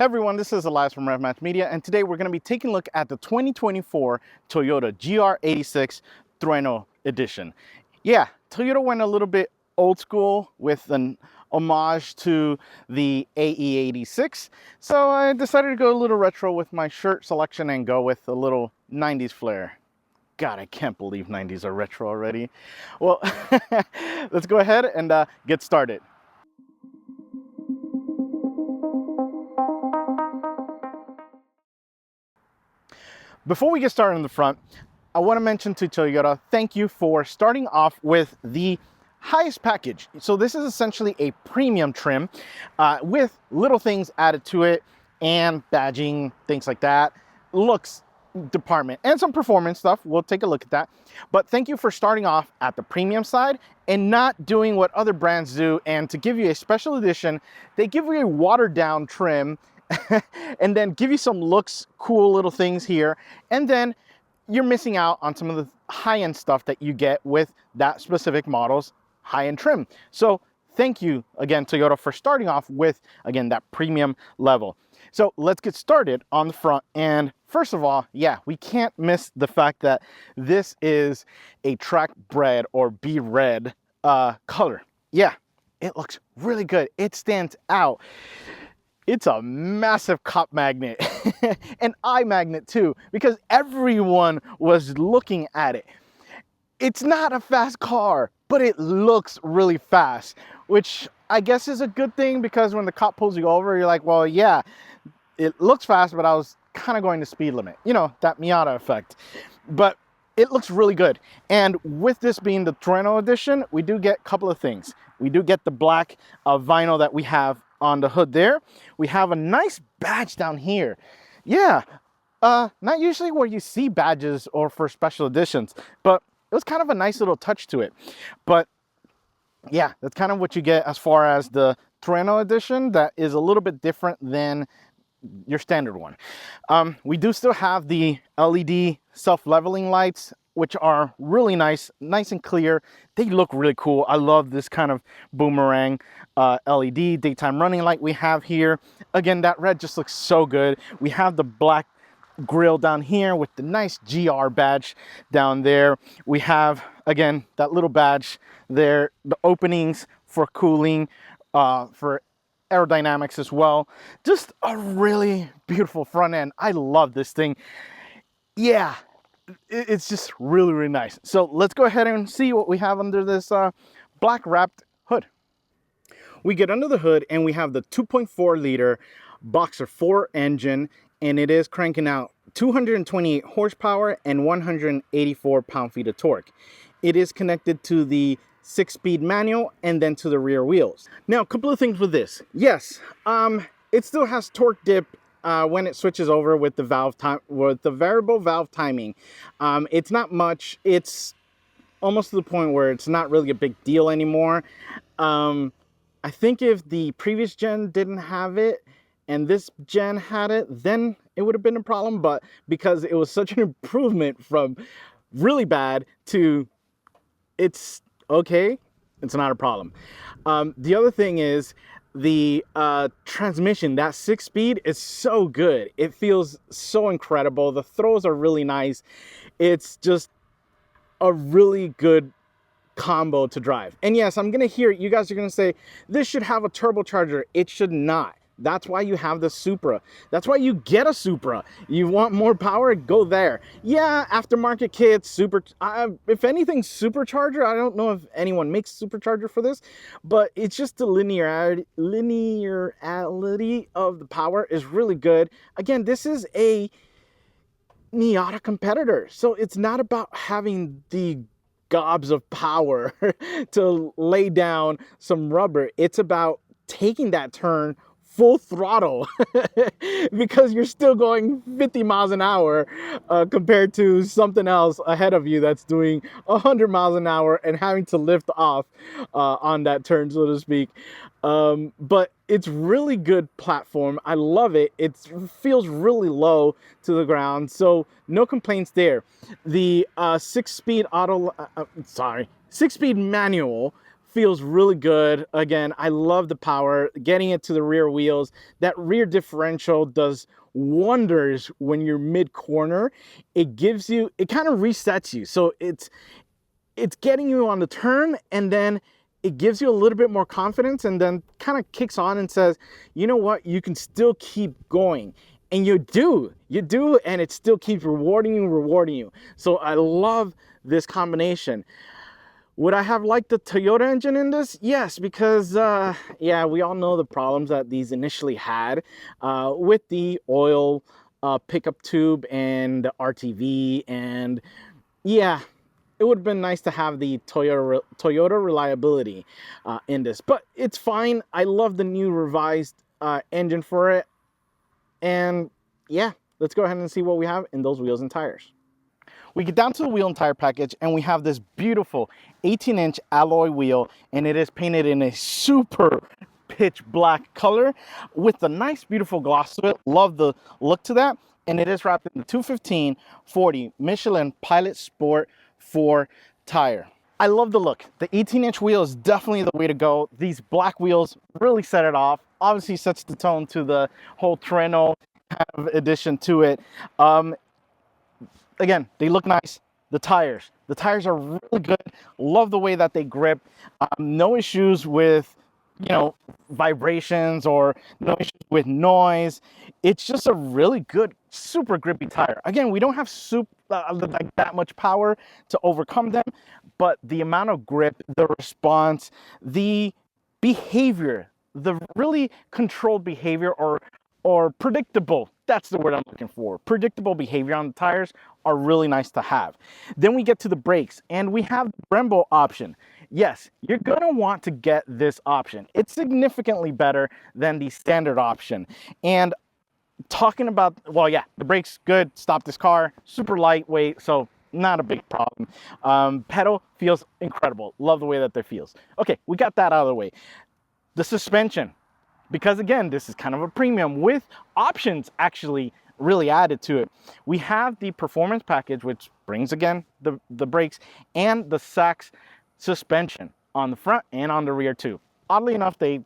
Hey everyone, this is Elias from RevMatch Media, and today we're going to be taking a look at the 2024 Toyota GR86 Trueno Edition. Yeah, Toyota went a little bit old school with an homage to the AE86, so I decided to go a little retro with my shirt selection and go with a little 90s flair. God, I can't believe 90s are retro already. Well, let's go ahead and get started. Before we get started in the front, I want to mention to Toyota, thank you for starting off with the highest package. So this is essentially a premium trim with little things added to it and badging, things like that. Looks department and some performance stuff. We'll take a look at that. But thank you for starting off at the premium side and not doing what other brands do. And to give you a special edition, they give you a watered down trim and then give you some looks, cool little things here. And then you're missing out on some of the high-end stuff that you get with that specific model's high-end trim. So thank you again, Toyota, for starting off with, again, that premium level. So let's get started on the front. And first of all, yeah, we can't miss the fact that this is a track bred or bRED color. Yeah, it looks really good. It stands out. It's a massive cop magnet, an eye magnet too, because everyone was looking at it. It's not a fast car, but it looks really fast, which I guess is a good thing, because when the cop pulls you over, you're like, well, yeah, it looks fast, but I was kind of going the speed limit. You know, that Miata effect. But it looks really good. And with this being the Trueno edition, we do get a couple of things. We do get the black vinyl that we have on the hood there. We have a nice badge down here. Yeah, not usually where you see badges or for special editions, but it was kind of a nice little touch to it. But yeah, that's kind of what you get as far as the Trueno edition. That is a little bit different than your standard one. We do still have the LED self-leveling lights, which are really nice and clear. They look really cool. I love this kind of boomerang LED daytime running light we have here. Again, that red just looks so good. We have the black grille down here with the nice GR badge down there. We have, again, that little badge there, the openings for cooling, for aerodynamics as well. Just a really beautiful front end. I love this thing. Yeah, it's just really, really nice. So let's go ahead and see what we have under this black wrapped hood. We get under the hood and we have the 2.4 liter Boxer 4 engine, and it is cranking out 228 horsepower and 184 pound-feet of torque. It is connected to the 6-speed manual and then to the rear wheels. Now, a couple of things with this. Yes, it still has torque dip when it switches over with the variable valve timing. It's not much. It's almost to the point where it's not really a big deal anymore. I think if the previous gen didn't have it and this gen had it, then it would have been a problem. But because it was such an improvement from really bad to it's okay, it's not a problem. The other thing is the transmission. That 6-speed is so good. It feels so incredible. The throws are really nice. It's just a really good combo to drive. And yes, I'm gonna hear you guys are gonna say this should have a turbocharger. It should not. That's why you have the Supra. That's why you get a Supra. You want more power, go there. Yeah, aftermarket kits, if anything, supercharger. I don't know if anyone makes supercharger for this, but it's just the linearity of the power is really good. Again, this is a Miata competitor, so it's not about having the gobs of power to lay down some rubber. It's about taking that turn full throttle because you're still going 50 miles an hour compared to something else ahead of you that's doing 100 miles an hour and having to lift off on that turn, so to speak. But it's really good platform. I love it. It feels really low to the ground, so no complaints there. The 6-speed manual feels really good. Again, I love the power, getting it to the rear wheels. That rear differential does wonders when you're mid corner. It gives you, it kind of resets you. So it's getting you on the turn, and then it gives you a little bit more confidence, and then kind of kicks on and says, you know what, you can still keep going. And you do, and it still keeps rewarding you. So I love this combination. Would I have liked the Toyota engine in this? Yes, because yeah, we all know the problems that these initially had with the oil pickup tube and the RTV, and yeah, it would have been nice to have the Toyota reliability in this, but it's fine. I love the new revised engine for it. And yeah, let's go ahead and see what we have in those wheels and tires. We get down to the wheel and tire package, and we have this beautiful 18-inch alloy wheel, and it is painted in a super pitch black color with a nice beautiful gloss to it. Love the look to that. And it is wrapped in the 215/40 Michelin Pilot Sport 4 tire. I love the look. The 18-inch wheel is definitely the way to go. These black wheels really set it off. Obviously sets the tone to the whole Trueno kind of addition to it. Again, they look nice. The tires are really good. Love the way that they grip. No issues with, you know, vibrations, or no issues with noise. It's just a really good, super grippy tire. Again, we don't have like that much power to overcome them, but the amount of grip, the response, the behavior, the really controlled behavior, or predictable, that's the word I'm looking for. Predictable behavior on the tires are really nice to have. Then we get to the brakes, and we have the Brembo option. Yes, you're gonna want to get this option. It's significantly better than the standard option. And talking about, well, yeah, the brakes, good. Stop this car, super lightweight, so not a big problem. Pedal feels incredible. Love the way that it feels. Okay, we got that out of the way. The suspension, because again, this is kind of a premium with options actually really added to it. We have the performance package, which brings again the brakes and the SACHS suspension on the front and on the rear too. Oddly enough, they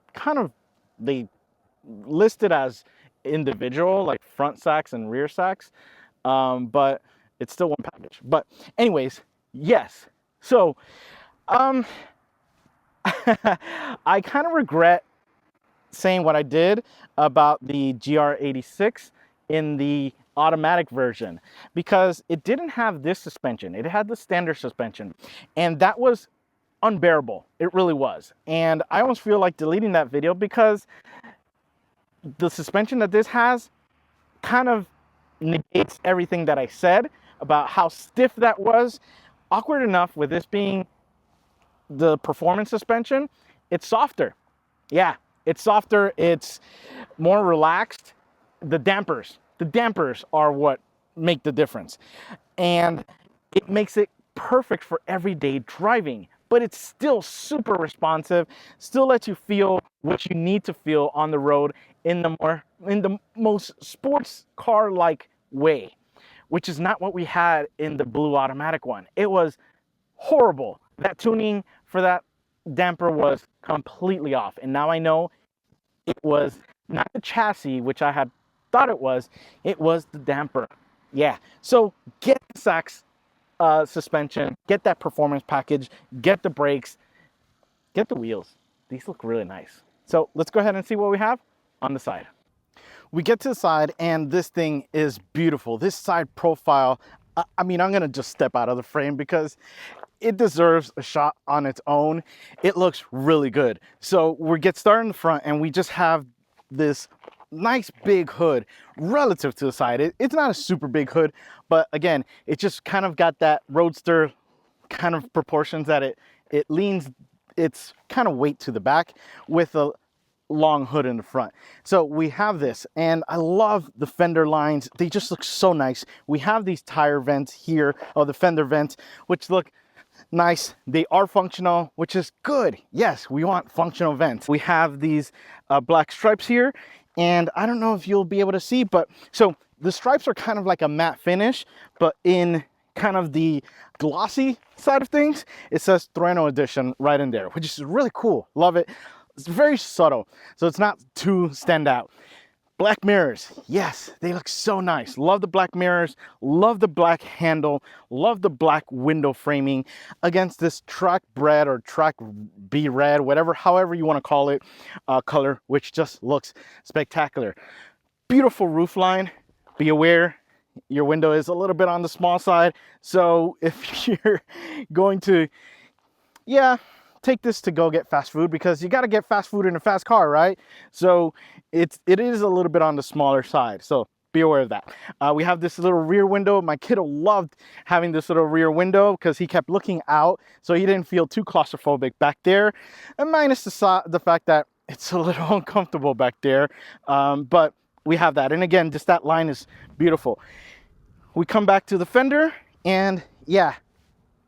list it as individual, like front SACHS and rear SACHS, but it's still one package. But anyways, yes. So I kind of regret saying what I did about the GR86 in the automatic version, because it didn't have this suspension. It had the standard suspension, and that was unbearable. It really was. And I almost feel like deleting that video, because the suspension that this has kind of negates everything that I said about how stiff that was. Awkward enough, with this being the performance suspension, it's softer. Yeah, it's softer. It's more relaxed. The dampers are what make the difference. And it makes it perfect for everyday driving, but it's still super responsive, still lets you feel what you need to feel on the road in the most sports car like way, which is not what we had in the blue automatic one. It was horrible. That tuning for that damper was completely off, and now I know it was not the chassis, which I had thought it was the damper. Yeah, so get the SACHS suspension, get that performance package, get the brakes, get the wheels. These look really nice. So let's go ahead and see what we have on the side. We get to the side, and this thing is beautiful. This side profile, I mean, I'm gonna just step out of the frame because it deserves a shot on its own. It looks really good. So we get started in the front, and we just have this nice big hood relative to the side. It's not a super big hood, but again, it just kind of got that roadster kind of proportions, that it leans its kind of weight to the back with a long hood in the front. So we have this, and I love the fender lines. They just look so nice. We have these tire vents here, or the fender vents, which look nice. They are functional, which is good. Yes, we want functional vents. We have these black stripes here, and I don't know if you'll be able to see, but so the stripes are kind of like a matte finish, but in kind of the glossy side of things, it says Trueno Edition right in there, which is really cool. Love it. It's very subtle, so it's not too stand out. Black mirrors, yes, they look so nice. Love the black mirrors, love the black handle, love the black window framing against this track bRED or track bRED, whatever, however you want to call it, color, which just looks spectacular. Beautiful roof line. Be aware, your window is a little bit on the small side, so if you're going to, take this to go get fast food, because you got to get fast food in a fast car, right? So it is a little bit on the smaller side, so be aware of that. We have this little rear window. My kiddo loved having this little rear window because he kept looking out, so he didn't feel too claustrophobic back there, and minus the fact that it's a little uncomfortable back there, but we have that. And again, just that line is beautiful. We come back to the fender, and yeah,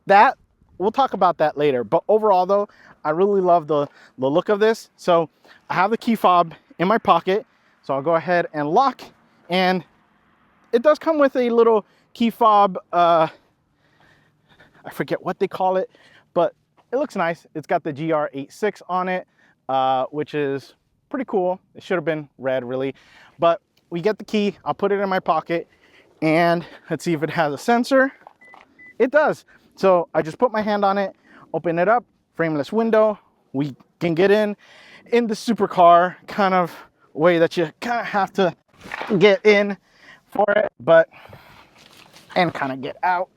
that we'll talk about that later. But overall though, I really love the look of this. So I have the key fob in my pocket, so I'll go ahead and lock, and it does come with a little key fob, I forget what they call it, but it looks nice. It's got the GR86 on it, which is pretty cool. It should have been red really, but we get the key. I'll put it in my pocket, and let's see if it has a sensor. It does. So I just put my hand on it, open it up, frameless window. We can get in the supercar kind of way that you kind of have to get in for it, and kind of get out.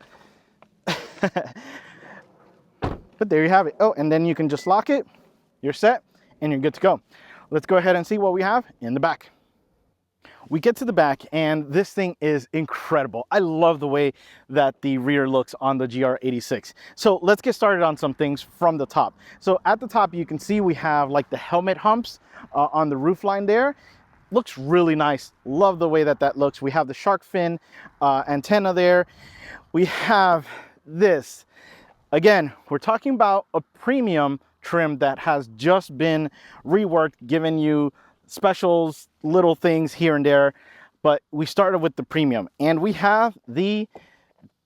But there you have it. Oh, and then you can just lock it. You're set, and you're good to go. Let's go ahead and see what we have in the back. We get to the back, and this thing is incredible. I love the way that the rear looks on the GR86. So let's get started on some things from the top. So at the top, you can see we have like the helmet humps on the roof line there. Looks really nice. Love the way that that looks. We have the shark fin antenna there. We have this. Again, we're talking about a premium trim that has just been reworked, giving you specials, little things here and there, but we started with the premium, and we have the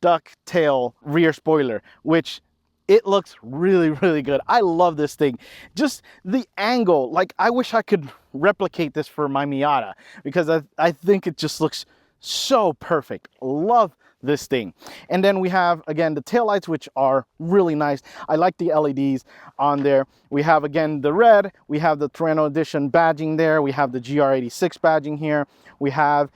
ducktail rear spoiler, which it looks really, really good. I love this thing. Just the angle, like I wish I could replicate this for my Miata, because I think it just looks so perfect. Love this thing. And then we have again the taillights, which are really nice. I like the LEDs on there. We have again the red, we have the Trueno Edition badging there, we have the GR86 badging here, we have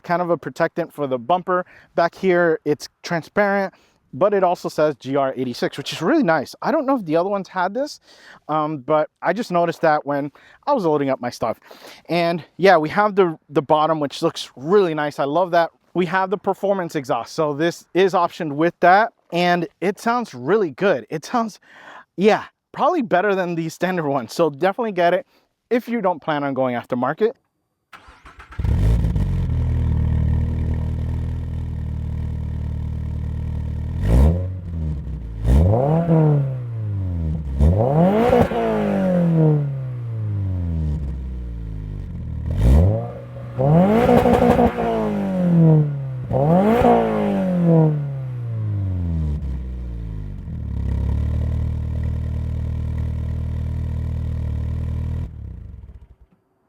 kind of a protectant for the bumper back here. It's transparent, but it also says GR86, which is really nice. I don't know if the other ones had this, but I just noticed that when I was loading up my stuff. And yeah, we have the bottom, which looks really nice. I love that. We have the performance exhaust, so this is optioned with that, and it sounds really good. It sounds, yeah, probably better than the standard one, so definitely get it if you don't plan on going aftermarket.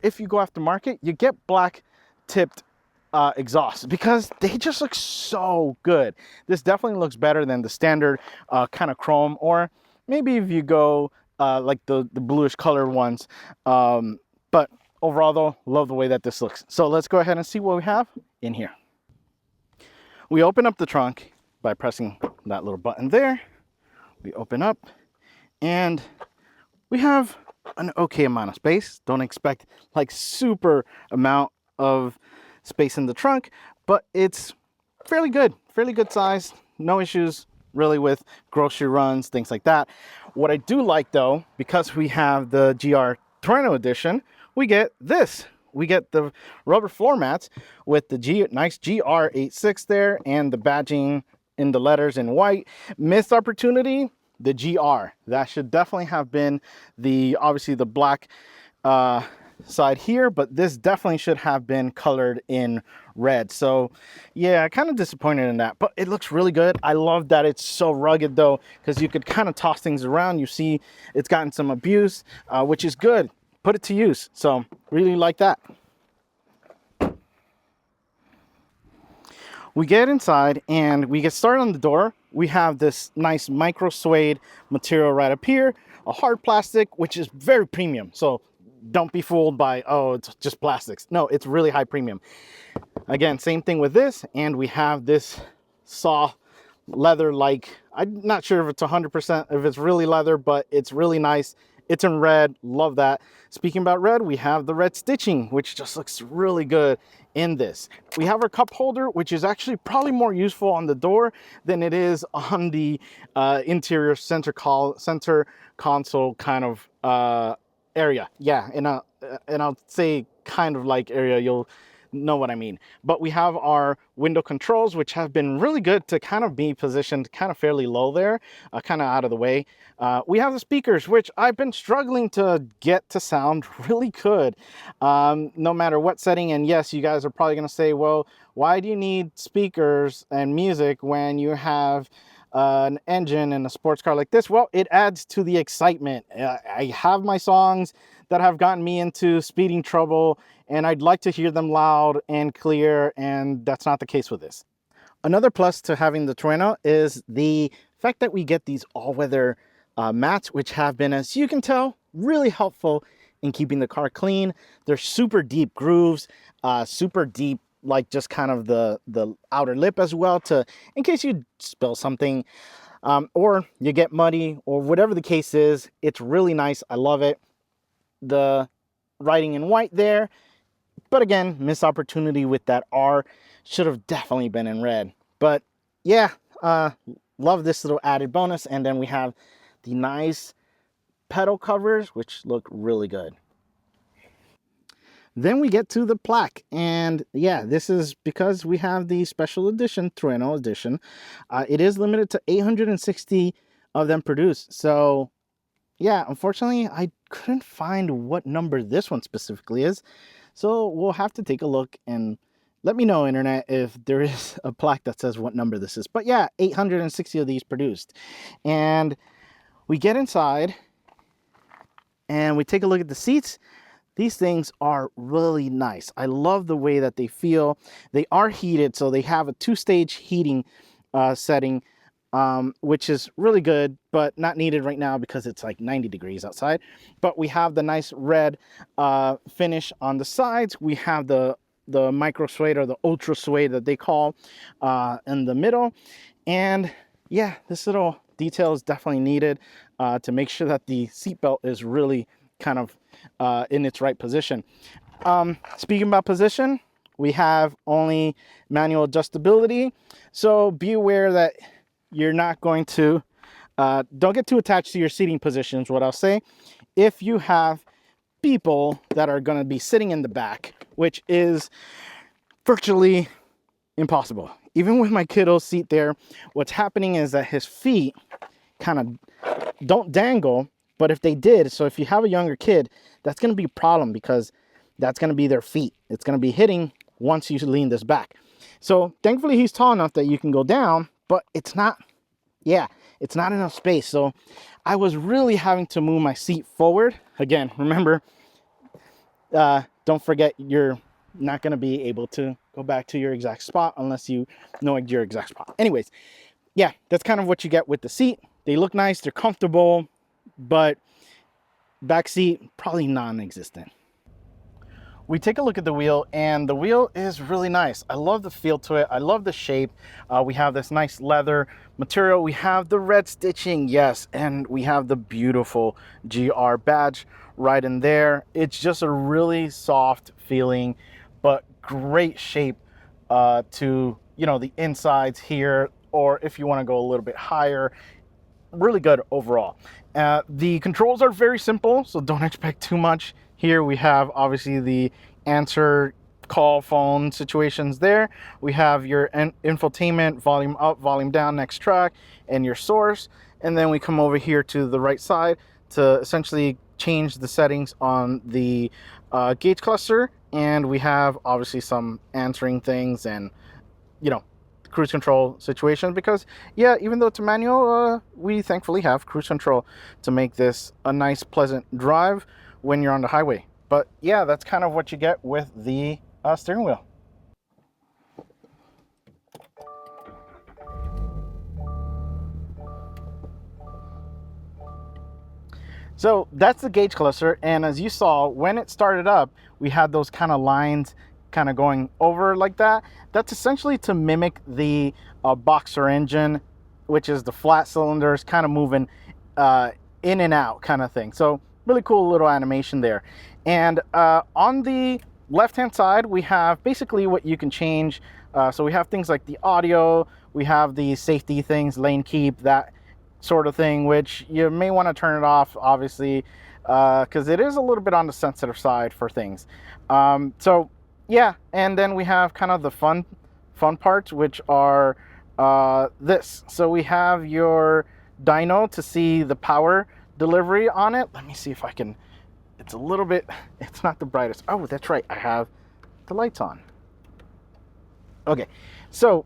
If you go aftermarket, you get black tipped exhaust because they just look so good. This definitely looks better than the standard kind of chrome, or maybe if you go like the bluish colored ones. But overall though, love the way that this looks. So let's go ahead and see what we have in here. We open up the trunk by pressing that little button there. We open up, and we have an okay amount of space. Don't expect like super amount of space in the trunk, but it's fairly good size. No issues really with grocery runs, things like that. What I do like though, because we have the GR Trueno Edition, we get this. We get the rubber floor mats with the nice GR86 there, and the badging in the letters in white. Missed opportunity, the GR. That should definitely have been the, obviously the black side here, but this definitely should have been colored in red. So yeah, kind of disappointed in that, but it looks really good. I love that it's so rugged though, because you could kind of toss things around. You see it's gotten some abuse, which is good. Put it to use. So really like that. We get inside and we get started on the door. We have this nice micro suede material right up here, a hard plastic, which is very premium. So don't be fooled by, oh, it's just plastics. No, it's really high premium. Again, same thing with this. And we have this soft leather, like, I'm not sure if it's 100%, if it's really leather, but it's really nice. It's in red, love that. Speaking about red, we have the red stitching, which just looks really good in this. We have our cup holder, which is actually probably more useful on the door than it is on the interior center console kind of area. Yeah, and I'll say kind of like area, you'll know what I mean. But we have our window controls, which have been really good to kind of be positioned kind of fairly low there, kind of out of the way. We have the speakers, which I've been struggling to get to sound really good, no matter what setting. And yes, you guys are probably going to say, well, why do you need speakers and music when you have an engine in a sports car like this? Well, it adds to the excitement. I have my songs that have gotten me into speeding trouble, and I'd like to hear them loud and clear, and that's not the case with this. Another plus to having the Trueno is the fact that we get these all-weather mats, which have been, as you can tell, really helpful in keeping the car clean. They're super deep grooves, super deep, like just kind of the outer lip as well, to in case you spill something or you get muddy or whatever the case is. It's really nice. I love it. The writing in white there, but again, missed opportunity with that R. Should have definitely been in red. But yeah, love this little added bonus. And then we have the nice pedal covers, which look really good. Then we get to the plaque, and yeah, this is because we have the special edition, Trueno Edition. It is limited to 860 of them produced. So yeah, unfortunately, I couldn't find what number this one specifically is. So we'll have to take a look and let me know, internet, if there is a plaque that says what number this is. But yeah, 860 of these produced. And we get inside and we take a look at the seats. These things are really nice. I love the way that they feel. They are heated, so they have a 2-stage heating setting, which is really good, but not needed right now because it's like 90 degrees outside. But we have the nice red finish on the sides. We have the micro suede, or the ultra suede that they call, in the middle. And yeah, this little detail is definitely needed to make sure that the seatbelt is really kind of in its right position. Speaking about position, we have only manual adjustability, so be aware that you're not going to don't get too attached to your seating positions, what I'll say. If you have people that are going to be sitting in the back, which is virtually impossible. Even with my kiddo's seat there, what's happening is that his feet kind of don't dangle. But if they did, so if you have a younger kid, that's going to be a problem, because that's going to be their feet. It's going to be hitting once you lean this back. So thankfully he's tall enough that you can go down, but it's not, yeah, it's not enough space. So I was really having to move my seat forward. Again, remember, don't forget, you're not going to be able to go back to your exact spot unless you know your exact spot. Anyways, yeah, that's kind of what you get with the seat. They look nice, they're comfortable, but back seat probably non-existent. We take a look at the wheel, and the wheel is really nice. I love the feel to it. I love the shape. We have this nice leather material. We have the red stitching, yes, and we have the beautiful GR badge right in there. It's just a really soft feeling, but great shape to, you know, the insides here, or if you want to go a little bit higher. Really good overall. The controls are very simple, so don't expect too much. Here we have obviously the answer call phone situations there. We have your infotainment, volume up, volume down, next track, and your source. And then we come over here to the right side to essentially change the settings on the gauge cluster, and we have obviously some answering things and, you know, cruise control situation, because yeah, even though it's a manual, we thankfully have cruise control to make this a nice pleasant drive when you're on the highway. But yeah, that's kind of what you get with the steering wheel. So that's the gauge cluster, and as you saw, when it started up, we had those kind of lines kind of going over like that. That's essentially to mimic the boxer engine, which is the flat cylinders kind of moving in and out kind of thing. So really cool little animation there. And on the left-hand side, we have basically what you can change. So we have things like the audio, we have the safety things, lane keep, that sort of thing, which you may want to turn it off, obviously, because it is a little bit on the sensitive side for things. So yeah, and then we have kind of the fun parts, which are this. So we have your dyno to see the power delivery on it. Let me see if I can, it's a little bit, it's not the brightest. Oh, that's right, I have the lights on. Okay, so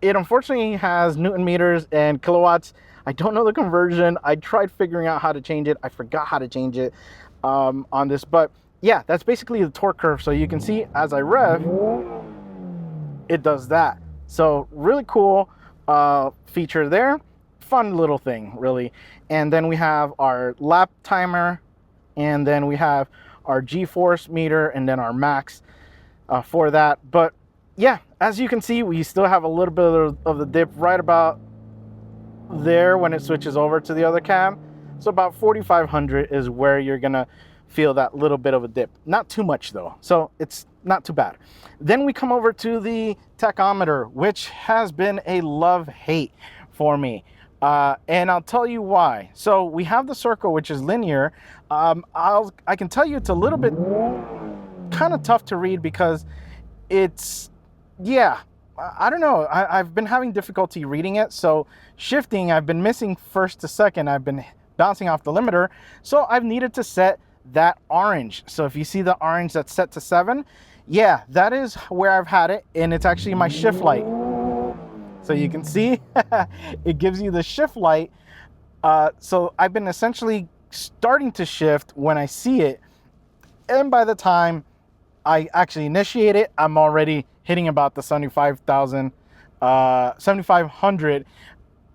it unfortunately has Newton meters and kilowatts. I don't know the conversion. I tried figuring out how to change it. I forgot how to change it on this, but yeah, that's basically the torque curve. So you can see as I rev, it does that. So really cool feature there. Fun little thing, really. And then we have our lap timer, and then we have our G-force meter, and then our max for that. But yeah, as you can see, we still have a little bit of the dip right about there when it switches over to the other cam. So about 4,500 is where you're gonna feel that little bit of a dip. Not too much though, so it's not too bad. Then we come over to the tachometer, which has been a love-hate for me. And I'll tell you why. So we have the circle, which is linear. I can tell you it's a little bit kind of tough to read because it's, yeah, I don't know. I've been having difficulty reading it. So shifting, I've been missing first to second. I've been bouncing off the limiter. So I've needed to set that orange. So if you see the orange that's set to 7, yeah, that is where I've had it. And it's actually my shift light. So you can see it gives you the shift light. So I've been essentially starting to shift when I see it. And by the time I actually initiate it, I'm already hitting about the 75,000, 7,500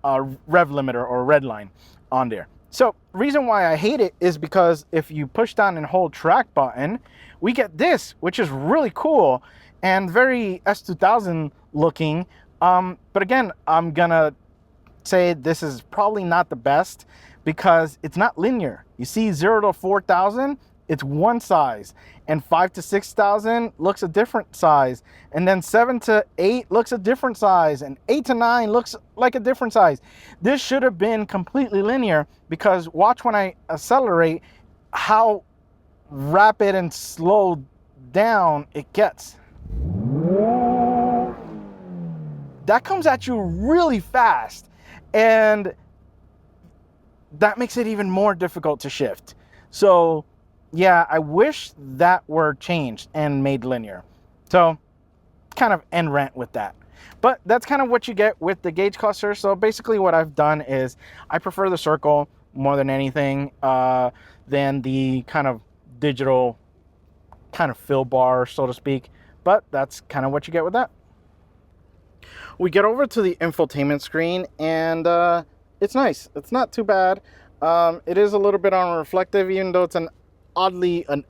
rev limiter or red line on there. So reason why I hate it is because if you push down and hold track button, we get this, which is really cool and very S2000 looking. But again, I'm gonna say this is probably not the best because it's not linear. You see 0 to 4,000, it's one size, and 5 to 6,000 looks a different size, and then 7 to 8 looks a different size, and 8 to 9 looks like a different size. This should have been completely linear, because watch when I accelerate how rapid and slow down it gets. That comes at you really fast, and that makes it even more difficult to shift. So yeah, I wish that were changed and made linear. So kind of end rant with that. But that's kind of what you get with the gauge cluster. So basically what I've done is I prefer the circle more than anything than the kind of digital kind of fill bar, so to speak. But that's kind of what you get with that. We get over to the infotainment screen, and it's nice. It's not too bad. It is a little bit on reflective, even though it's an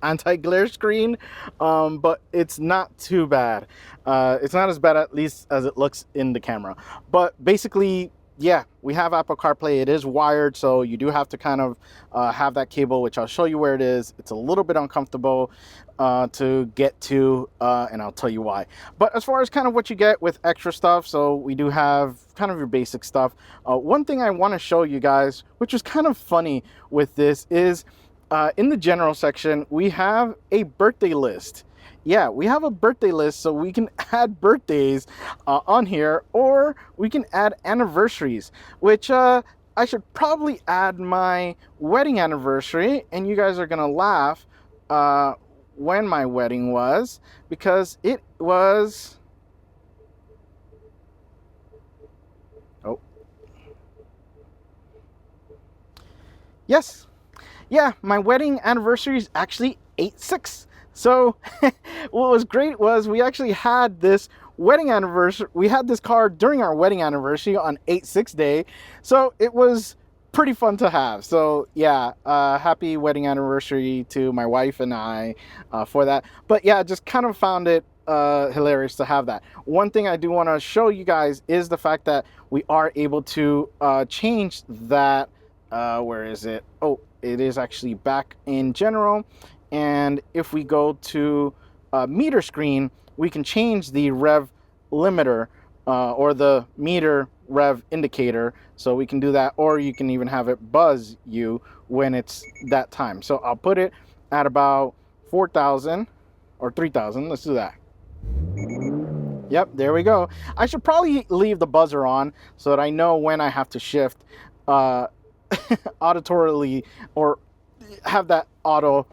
anti-glare screen, but it's not too bad. It's not as bad, at least, as it looks in the camera. But basically, yeah, we have Apple CarPlay. It is wired, so you do have to kind of have that cable, which I'll show you where it is. It's a little bit uncomfortable to get to, and I'll tell you why. But as far as kind of what you get with extra stuff, so we do have kind of your basic stuff. One thing I want to show you guys, which is kind of funny with this, is in the general section, we have a birthday list. Yeah, we have a birthday list, so we can add birthdays on here, or we can add anniversaries, which I should probably add my wedding anniversary, and you guys are gonna laugh, when my wedding was, because it was, oh, yes, yeah, my wedding anniversary is actually 8/6. So what was great was we actually had this wedding anniversary. We had this car during our wedding anniversary on 8/6 day. So it was pretty fun to have. So yeah, happy wedding anniversary to my wife and I for that. But yeah, just kind of found it hilarious to have that. One thing I do want to show you guys is the fact that we are able to change that. Where is it? Oh, it is actually back in general. And if we go to meter screen, we can change the rev limiter or the meter rev indicator. So we can do that, or you can even have it buzz you when it's that time. So I'll put it at about 4,000 or 3,000. Let's do that. Yep, there we go. I should probably leave the buzzer on so that I know when I have to shift auditorily, or have that audio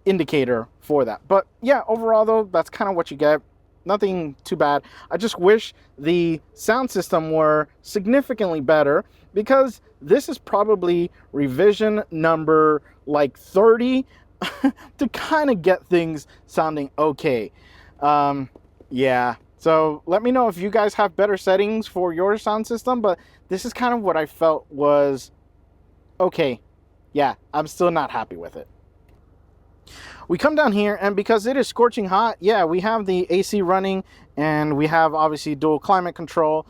indicator for that. But yeah, overall though, that's kind of what you get. Nothing too bad. I just wish the sound system were significantly better, because this is probably revision number like 30 to kind of get things sounding okay. Yeah, so let me know if you guys have better settings for your sound system, but this is kind of what I felt was okay. Yeah, I'm still not happy with it. We come down here, and because it is scorching hot, yeah, we have the AC running, and we have obviously dual climate control.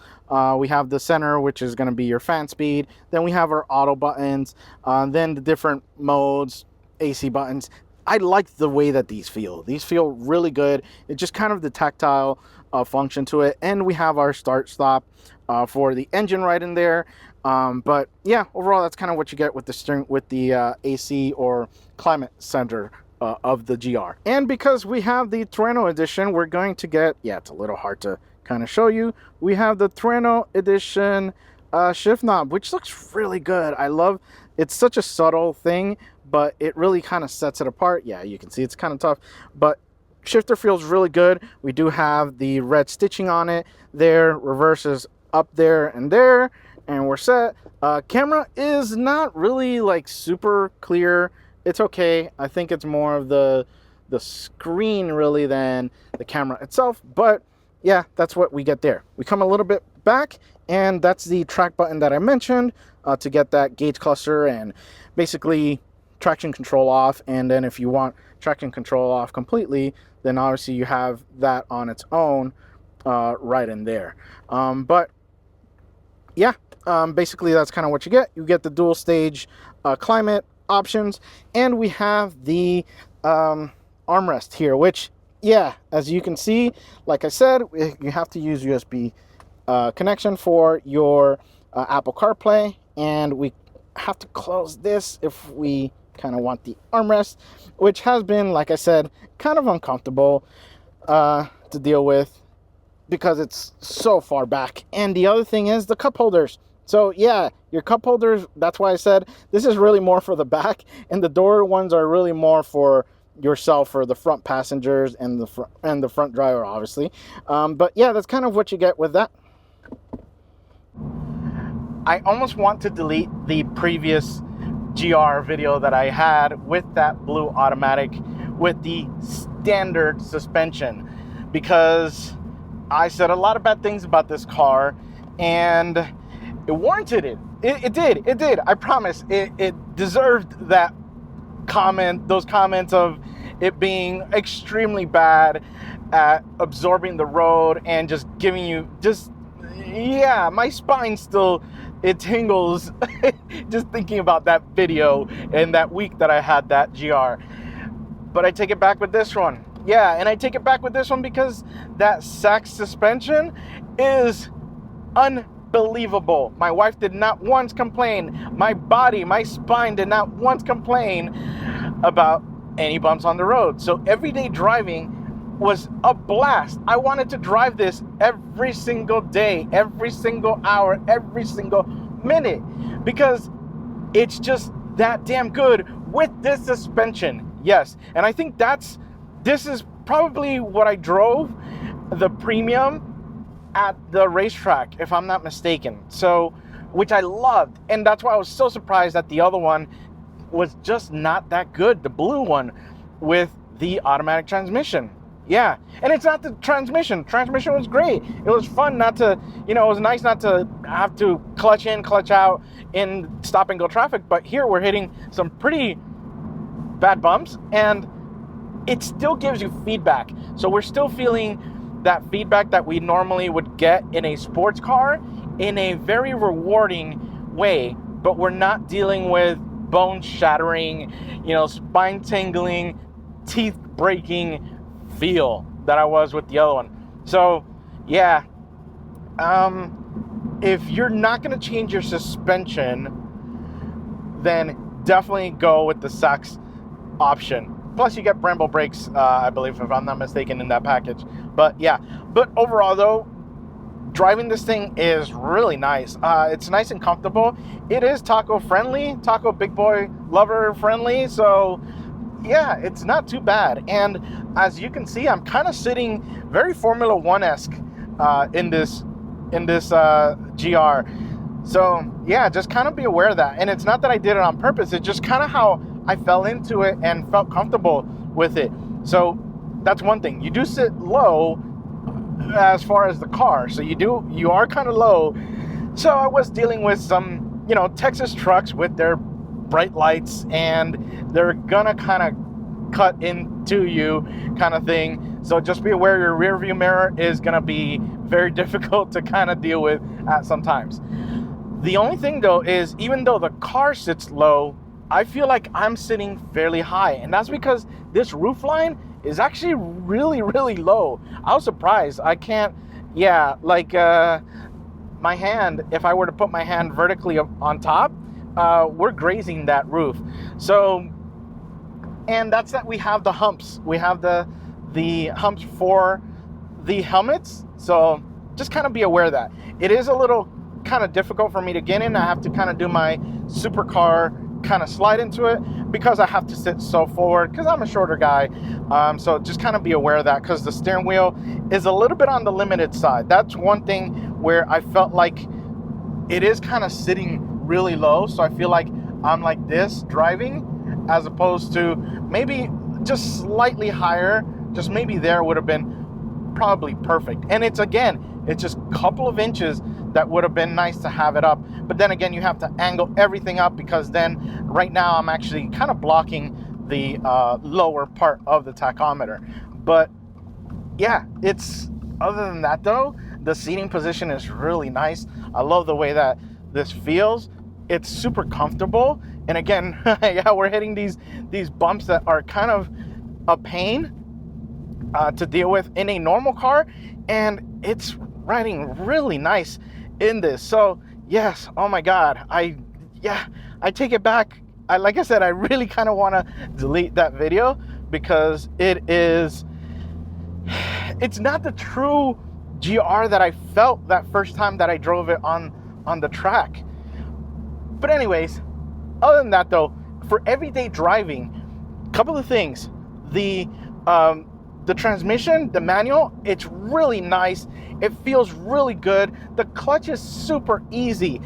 We have the center, which is going to be your fan speed. Then we have our auto buttons, then the different modes, AC buttons. I like the way that these feel. These feel really good. It's just kind of the tactile function to it. And we have our start stop for the engine right in there. But yeah, overall, that's kind of what you get with the steering, with the AC or climate center of the GR. And because we have the Trueno Edition, we're going to get, yeah, it's a little hard to kind of show you. We have the Trueno Edition shift knob, which looks really good. I love, it's such a subtle thing, but it really kind of sets it apart. Yeah, you can see it's kind of tough, but shifter feels really good. We do have the red stitching on it there. Reverse is up there, and we're set. Camera is not really like super clear. It's okay. I think it's more of the screen really than the camera itself, but yeah, that's what we get there. We come a little bit back, and that's the track button that I mentioned to get that gauge cluster and basically traction control off. And then if you want traction control off completely, then obviously you have that on its own right in there. But yeah, basically that's kind of what you get. You get the dual stage climate options, and we have the armrest here, which, yeah, as you can see, like I said, you have to use USB connection for your Apple CarPlay, and we have to close this if we kind of want the armrest, which has been, like I said, kind of uncomfortable to deal with because it's so far back. And the other thing is the cup holders. So yeah, your cup holders, that's why I said this is really more for the back, and the door ones are really more for yourself, or the front passengers and the front driver, obviously. But yeah, that's kind of what you get with that. I almost want to delete the previous GR video that I had with that blue automatic with the standard suspension, because I said a lot of bad things about this car, and it warranted it. It did. I promise. It deserved that comment, those comments of it being extremely bad at absorbing the road and just giving you yeah, my spine still, it tingles just thinking about that video and that week that I had that GR. But I take it back with this one. Yeah, and I take it back with this one because that SACHS suspension is unbelievable. My wife did not once complain. My body, my spine did not once complain about any bumps on the road. So everyday driving was a blast. I wanted to drive this every single day, every single hour, every single minute, because it's just that damn good with this suspension. Yes, and I think this is probably what I drove the premium at the racetrack, if I'm not mistaken. So, which I loved, and that's why I was so surprised that the other one was just not that good, the blue one with the automatic transmission. Yeah, and it's not the transmission. Transmission was great. It was fun not to, it was nice not to have to clutch in, clutch out in stop and go traffic, but here we're hitting some pretty bad bumps, and it still gives you feedback. So we're still feeling that feedback that we normally would get in a sports car in a very rewarding way, but we're not dealing with bone shattering, spine tingling, teeth breaking feel that I was with the other one. So yeah, if you're not going to change your suspension, then definitely go with the SACHS option. Plus you get Brembo brakes, I believe, if I'm not mistaken, in that package. But yeah, but overall though, driving this thing is really nice. It's nice and comfortable. It is taco friendly, taco big boy lover friendly. So yeah, it's not too bad. And as you can see, I'm kind of sitting very Formula One-esque in this GR. So yeah, just kind of be aware of that. And it's not that I did it on purpose. It's just kind of how I fell into it and felt comfortable with it. So that's one thing. You do sit low as far as the car. So you are kind of low. So I was dealing with some, Texas trucks with their bright lights, and they're gonna kind of cut into you kind of thing. So just be aware your rear view mirror is gonna be very difficult to kind of deal with at some times. The only thing though is, even though the car sits low, I feel like I'm sitting fairly high, and that's because this roof line is actually really, really low. I was surprised. I can't, my hand, if I were to put my hand vertically on top, we're grazing that roof. So, and that's that we have the humps. We have the humps for the helmets. So just kind of be aware of that. It is a little kind of difficult for me to get in. I have to kind of do my supercar kind of slide into it because I have to sit so forward because I'm a shorter guy. So just kind of be aware of that, because the steering wheel is a little bit on the limited side. That's one thing where I felt like it is kind of sitting really low. So I feel like I'm like this driving, as opposed to maybe just slightly higher. Just maybe there would have been probably perfect. And it's just a couple of inches that would have been nice to have it up. But then again, you have to angle everything up, because then right now I'm actually kind of blocking the lower part of the tachometer. But yeah, other than that though, the seating position is really nice. I love the way that this feels. It's super comfortable. And again, yeah, we're hitting these bumps that are kind of a pain to deal with in a normal car, and it's riding really nice in this. So yes, oh my god, I take it back. Like I said, I really kind of want to delete that video, because it's not the true GR that I felt that first time that I drove it on the track. But anyways, other than that though, for everyday driving, a couple of things. The transmission, the manual, it's really nice. It feels really good. The clutch is super easy.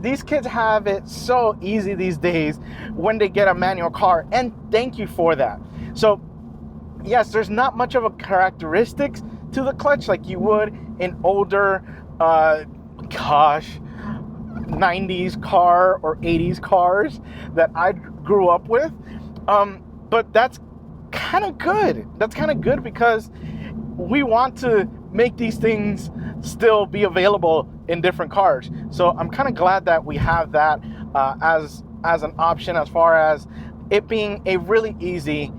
These kids have it so easy these days when they get a manual car, and thank you for that. So yes, there's not much of a characteristics to the clutch like you would in older 90s car or 80s cars that I grew up with. But that's kind of good. That's kind of good, because we want to make these things still be available in different cars. So I'm kind of glad that we have that as an option, as far as it being a really easy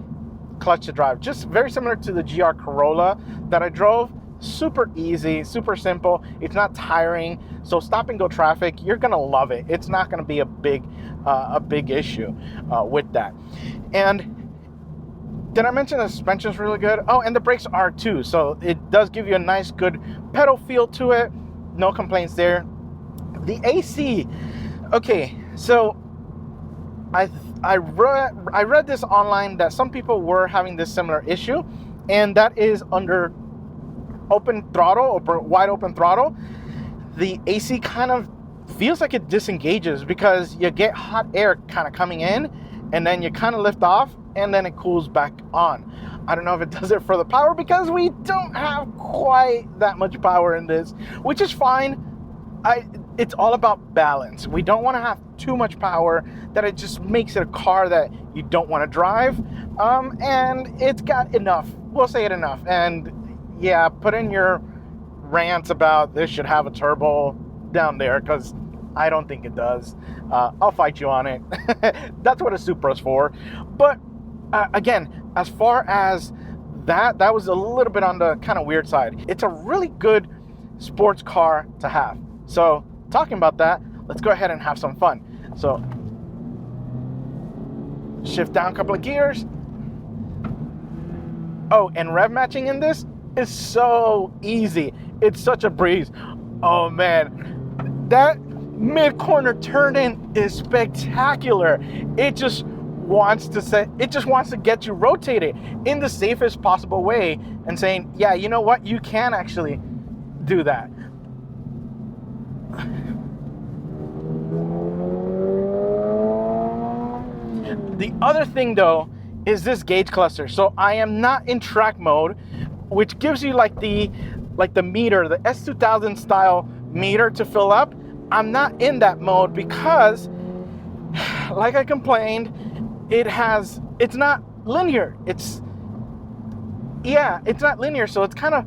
clutch to drive. Just very similar to the GR Corolla that I drove. Super easy, super simple. It's not tiring. So stop and go traffic, you're gonna love it. It's not gonna be a big issue with that. And did I mention the suspension is really good? Oh, and the brakes are too. So it does give you a nice, good pedal feel to it. No complaints there. The AC, okay. So I read this online that some people were having this similar issue, and that is under open throttle or wide open throttle, the AC kind of feels like it disengages because you get hot air kind of coming in, and then you kind of lift off, and then it cools back on. I don't know if it does it for the power, because we don't have quite that much power in this, which is fine. It's all about balance. We don't want to have too much power that it just makes it a car that you don't want to drive. And it's got enough. We'll say it enough. And yeah, put in your rants about this should have a turbo down there, because I don't think it does. I'll fight you on it. That's what a Supra's for. But again, as far as that was a little bit on the kind of weird side. It's a really good sports car to have. So talking about that, let's go ahead and have some fun. So shift down a couple of gears. Oh, and rev matching in this is so easy. It's such a breeze. Oh man, that mid-corner turn-in is spectacular. It just wants to get you rotated in the safest possible way, and saying, yeah, you know what, you can actually do that. The other thing though is this gauge cluster. So I am not in track mode, which gives you like the meter, the S2000 style meter to fill up. I'm not in that mode because, like I complained, it's not linear. It's not linear, so it's kind of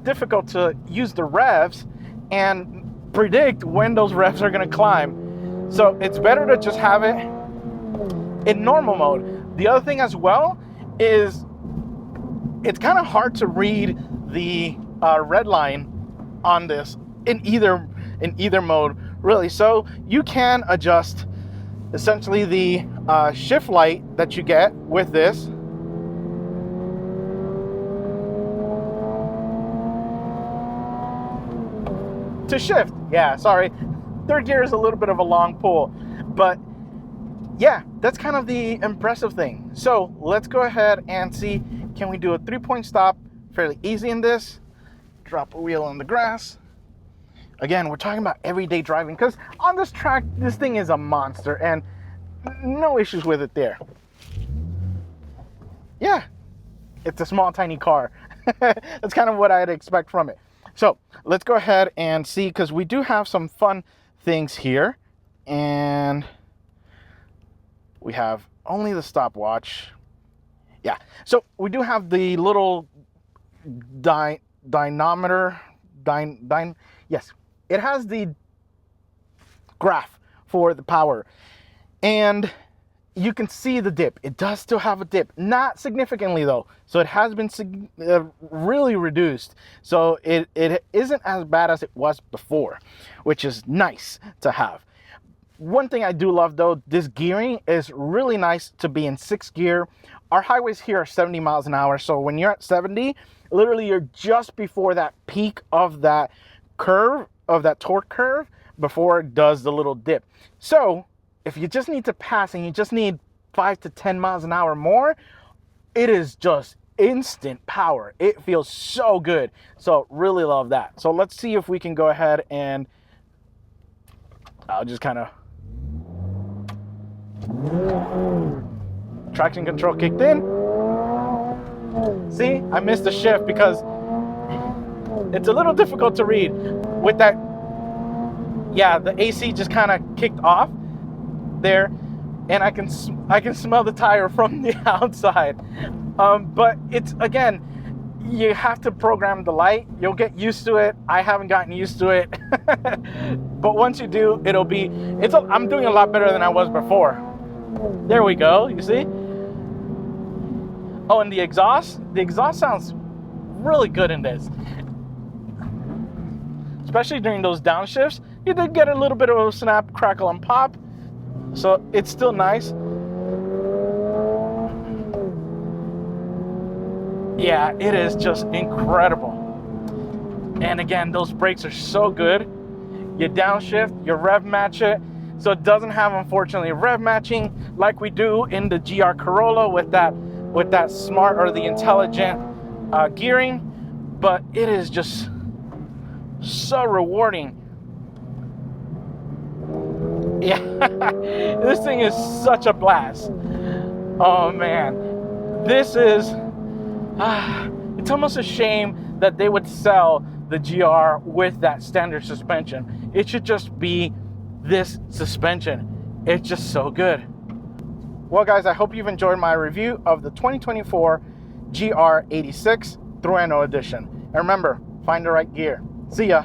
difficult to use the revs and predict when those revs are going to climb. So it's better to just have it in normal mode. The other thing as well is it's kind of hard to read the red line on this in either mode, really. So you can adjust essentially the shift light that you get with this. To shift, yeah, sorry. Third gear is a little bit of a long pull, but yeah, that's kind of the impressive thing. So let's go ahead and see, can we do a 3-point stop fairly easy in this? Drop a wheel on the grass. Again, we're talking about everyday driving, because on this track, this thing is a monster, and no issues with it there. Yeah, it's a small, tiny car. That's kind of what I'd expect from it. So let's go ahead and see, because we do have some fun things here, and we have only the stopwatch. Yeah, so we do have the little dynamometer. Yes, it has the graph for the power, and you can see the dip. It does still have a dip, not significantly though. So it has been really reduced. So it isn't as bad as it was before, which is nice to have. One thing I do love though, this gearing is really nice to be in 6th gear. Our highways here are 70 miles an hour. So when you're at 70, literally you're just before that peak of that curve, of that torque curve, before it does the little dip. So if you just need to pass and you just need 5 to 10 miles an hour more, it is just instant power. It feels so good. So really love that. So let's see if we can go ahead and I'll just kind of traction control kicked in. See, I missed the shift because it's a little difficult to read with that. Yeah, the AC just kind of kicked off there, and I can smell the tire from the outside. But it's, again, you have to program the light. You'll get used to it. I haven't gotten used to it. But once you do, it'll be, I'm doing a lot better than I was before. There we go, you see? Oh, and the exhaust sounds really good in this. Especially during those downshifts, you did get a little bit of a snap, crackle, and pop. So it's still nice. Yeah, it is just incredible. And again, those brakes are so good. You downshift, you rev match it. So it doesn't have, unfortunately, rev matching like we do in the GR Corolla with that smart or the intelligent gearing, but it is just so rewarding. Yeah, this thing is such a blast. Oh man, this is, it's almost a shame that they would sell the GR with that standard suspension. It should just be this suspension. It's just so good. Well guys, I hope you've enjoyed my review of the 2024 GR86 Trueno Edition. And remember, find the right gear. See ya.